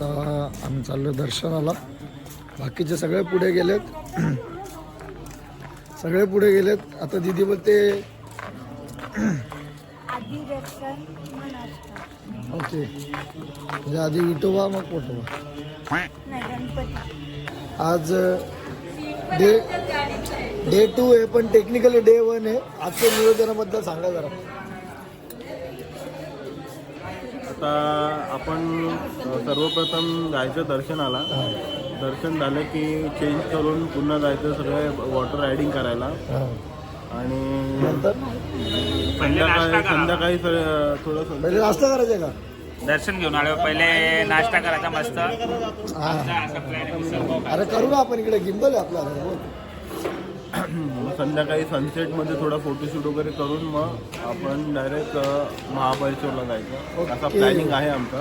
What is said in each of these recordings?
आता आम्ही चाललो दर्शनाला. बाकीचे सगळे पुढे गेलेत. सगळे पुढे गेलेत. आता दीदी बोलते आधी दर्शन मग नाश्ता. ओके, म्हणजे आधी विठोबा मग पोटोबा. नाही गणपती. आज डे 2 आहे, पण टेक्निकली डे 1 आहे. आजच्या नियोजनाबद्दल सांगा जरा. आता आपण सर्वप्रथम जायचं दर्शनाला. दर्शन झालं की चेंज करून पुन्हा जायचं सगळे वॉटर रायडिंग करायला. आणि नंतर संध्याकाळी थोडंसं पहिले नाश्ता करायचा का? दर्शन घेऊन आलो, पहिले नाश्ता करायचा मस्त. हा. अरे करू ना आपण, इकडे गिंबल आहे आपला. मग संध्याकाळी सनसेटमध्ये थोडा फोटोशूट वगैरे करून मग आपण डायरेक्ट महाबळेश्वरला जायचं असा प्लॅनिंग आहे आमचा.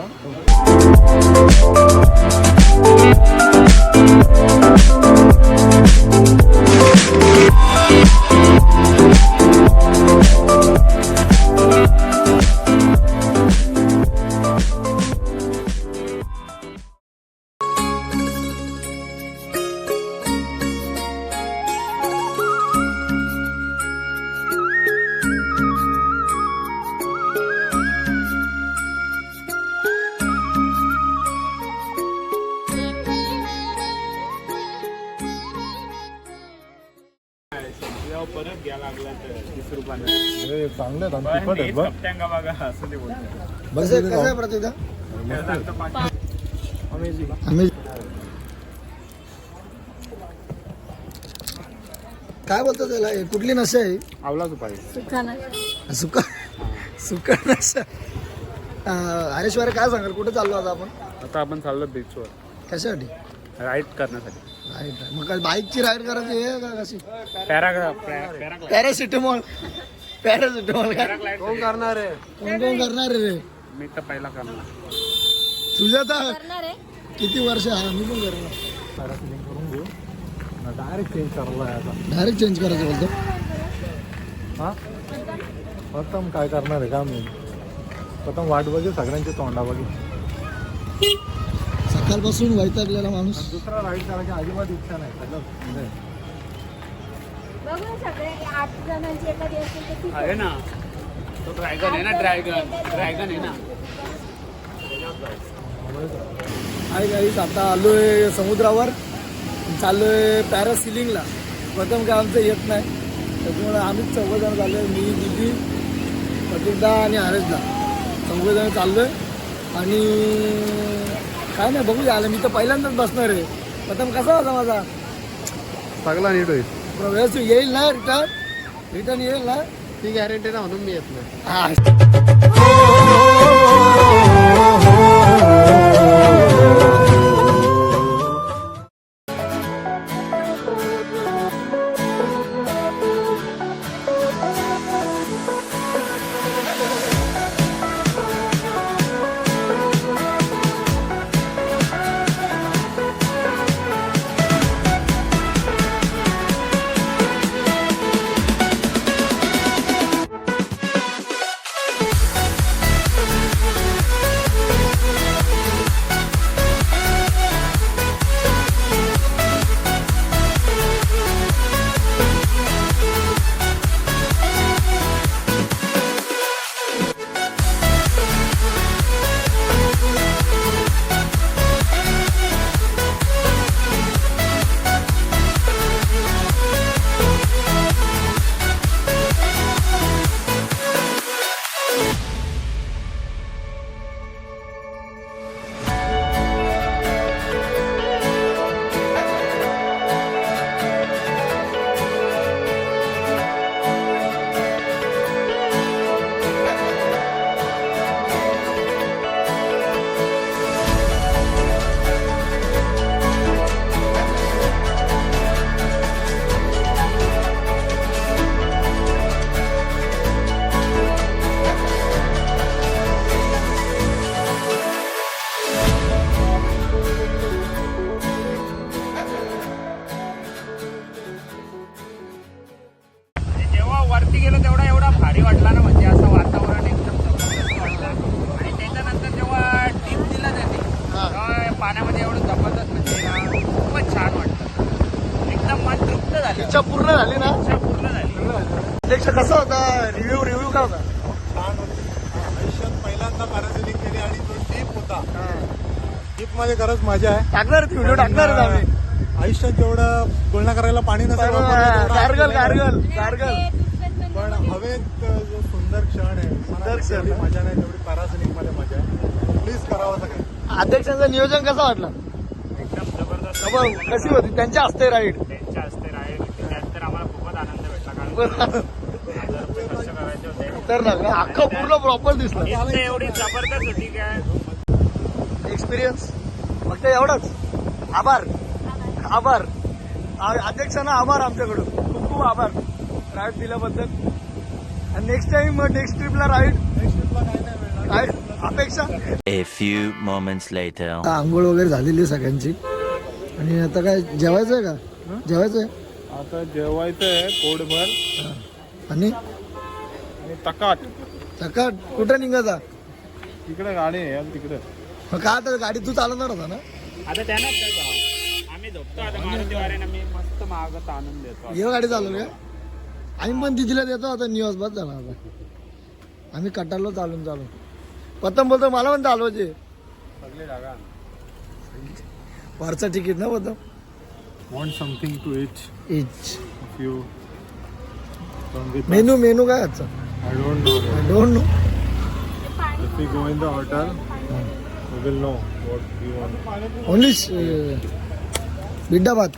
परत घ्या लागला तर 30 रुपयाने चांगलं आहे. बघा असं ते बोलतो. कसं आहे प्रतिदा? काय बोलतो त्याला? कुठली नशा आहे? आवला पाहिजे सुका सुका नशा. हरेश्वर काय सांगाल, कुठे चाललो आता आपण? आता आपण चाललो बीचवर कशासाठी? राईड करण्यासाठी. राईड. मग काय बाईकची राईड करायची आहे का कशी? पॅराग्लाइड पॅरासिटामॉल काय कोण करणार आहे? कोण करणार रे? मी तर पहिला करणार. तुझ्या तर करणार आहे. किती वर्ष? हा, मी पण करणार. पॅरासिलिंग करून घेऊ. डायरेक्ट चेंज करायला आहे आता. डायरेक्ट चेंज करायचं बोलतो. हां प्रथम काय करणार आहे का मी? प्रथम वाट बघे सगळ्यांची तोंडा बघे. सकाळपासून वैतागलेला माणूस. दुसरा राईड करायची अजिबात इच्छा नाही. सगळं बघू सगळे 8 जणांची एखादी असेल तर ठीक आहे ना, तो ड्रॅगन आहे ना, ड्रॅगन आहे ना. आहे गाईस, आता आलोय समुद्रावर. चाललोय पॅरासिलिंगला. प्रथम काय आमचं येत नाही, त्याच्यामुळे आम्हीच 4 जण चाललोय. मी, दीदी, प्रतिदा आणि हरेशदा 4 जण चाललोय. आणि काय नाही, बघूया. आलं मी तर पहिल्यांदाच बसणार आहे. प्रथम कसा होता माझा? सगळा नीट होईल. व्यवस्थित येईल ना? रिटर्न येईल ना? ती गॅरंटी ना, म्हणून मी येत नाही. हा. पाण्यामध्ये एवढं जबरदस्त म्हणजे ना, खूपच छान वाटतं. एकदम मन तृप्त झालं. इच्छा पूर्ण झाली ना? इच्छा पूर्ण झाली. अध्यक्ष कसा होता? रिव्ह्यू काय होता? छान होतं. आयुष्यात पहिल्यांदा पॅरासेलिंग केली आणि तो डीप होता. डीप मध्ये खरंच मजा आहे. टाकणार व्हिडिओ टाकणार आम्ही. आयुष्यात जेवढं बोलणं करायला पाणी नसेल वापरलं गारगल तेवढं गारगल गारगल. पण हवेत जो सुंदर क्षण आहे, सुंदर क्षण. जेवढी मजा नाही तेवढी पॅरासेलिंग मध्ये मजा आहे. प्लीज करावं सगळं. अध्यक्षांचं नियोजन कसं वाटलं? एकदम जबरदस्त. कशी होती त्यांच्या हस्ते राईड? त्यांच्या हस्ते राहील त्यात तर आम्हाला खूपच आनंद भेटला. कारण 1000 रुपये खर्च करायचे होते. तर ना अख्खं पूर्ण प्रॉपर दिसलं. इथं एवढी जबरदस्त होती काय. एक्सपिरियन्स फक्त एवढंच. आभार आभार अध्यक्षांना आभार आमच्याकडून खूप खूप आभार राईड दिल्याबद्दल. आणि नेक्स्ट टाइम नेक्स्ट ट्रिपला राईड काय अपेक्षा? A few moments later. आता आंघोळ वगैरे झालेली आहे सगळ्यांची आणि आता काय जेवायचं आहे का? जेवायचं आहे आता जेवायचं आहे पोटभर आणि आणि तकाट. सकाळ कुठं निघायचा? तिकडे गाडी आहे यार तिकडे. मग का आता गाडी तू चालवणार होता ना? आता त्यानंच जायचं. आम्ही झोपतो आता मारुती वाऱ्यानं. मी मस्त मागत आणून देतो. ये गाडी चालवली का? आम्ही पण दिदीला देतो आता निवास बस झाला आता. आम्ही कटारलो चालून चालून. प्रथम बोलतो मला पण चालवायचे सगळे जागा. वरचा तिकीट ना प्रथम. Want something to eat each if you come with us. Menu काय आजचा? I don't know. I don't know. If we go in the hotel, we will know what we want. Only बिड्डा भात.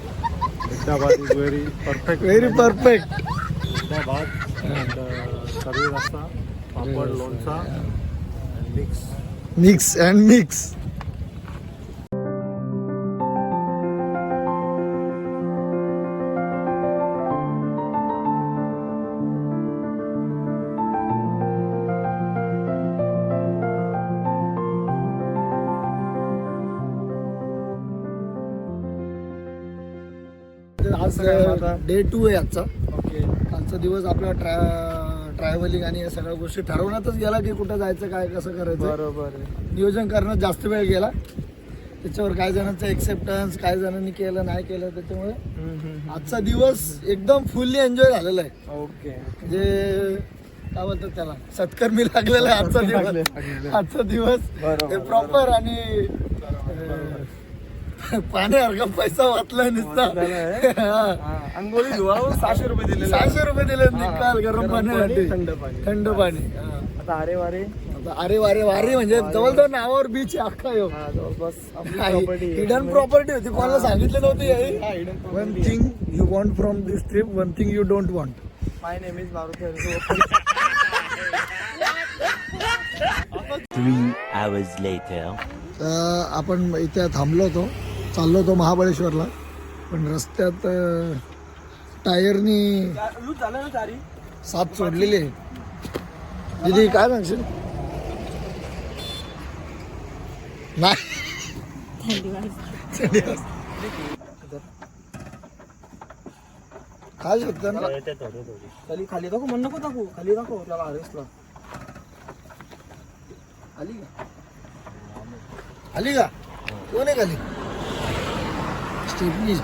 Hyderabad is very perfect. Very perfect. Hyderabad and curry rasa, papad, lonsa, and mix. Mix and mix. आज day 2 आहे आजचा. कालचा दिवस आपला travelling आणि या सगळ्या गोष्टी ठरवण्यातच गेला की कुठं जायचं काय कसं करायचं. बरोबर. नियोजन करण्यात जास्त वेळ गेला. त्याच्यावर काही जणांचं एक्सेप्टन्स काही जणांनी केलं नाही केलं. त्याच्यामुळे आजचा दिवस एकदम फुल्ली एन्जॉय झालेला आहे. ओके. म्हणजे काय बोलतात त्याला सत्कर्मी लागलेला आहे आजचा दिवस. आजचा दिवस प्रॉपर आणि पाण्यासारखा पैसा वाचलाय नुसता. अंघोळी धुवावं 600 रुपये दिले. 600 रुपये दिले निकाल गरम पाण्यासाठी. थंड पाणी. आता आता अरे वारे वारे म्हणजे जवळजवळ नावावर बीच आहे अख्खा येऊ. हिडन प्रॉपर्टी होती. कोणाला सांगितलं नव्हती. One thing you want from this trip, one thing you don't want. My name is Maruti. 3 hours later. आपण इथे थांबलो होतो. चाललो होतो महाबळेश्वरला. पण रस्त्यात टायरनी साथ सोडलेली आहे. दीदी काय सांगशील? नाही काय शकतं ना? खाली दाखव म्हण नको दाखवू. खाली दाखव त्याला हरेसला. आली का? आली का? कोण आहे खाली? स्टेपनी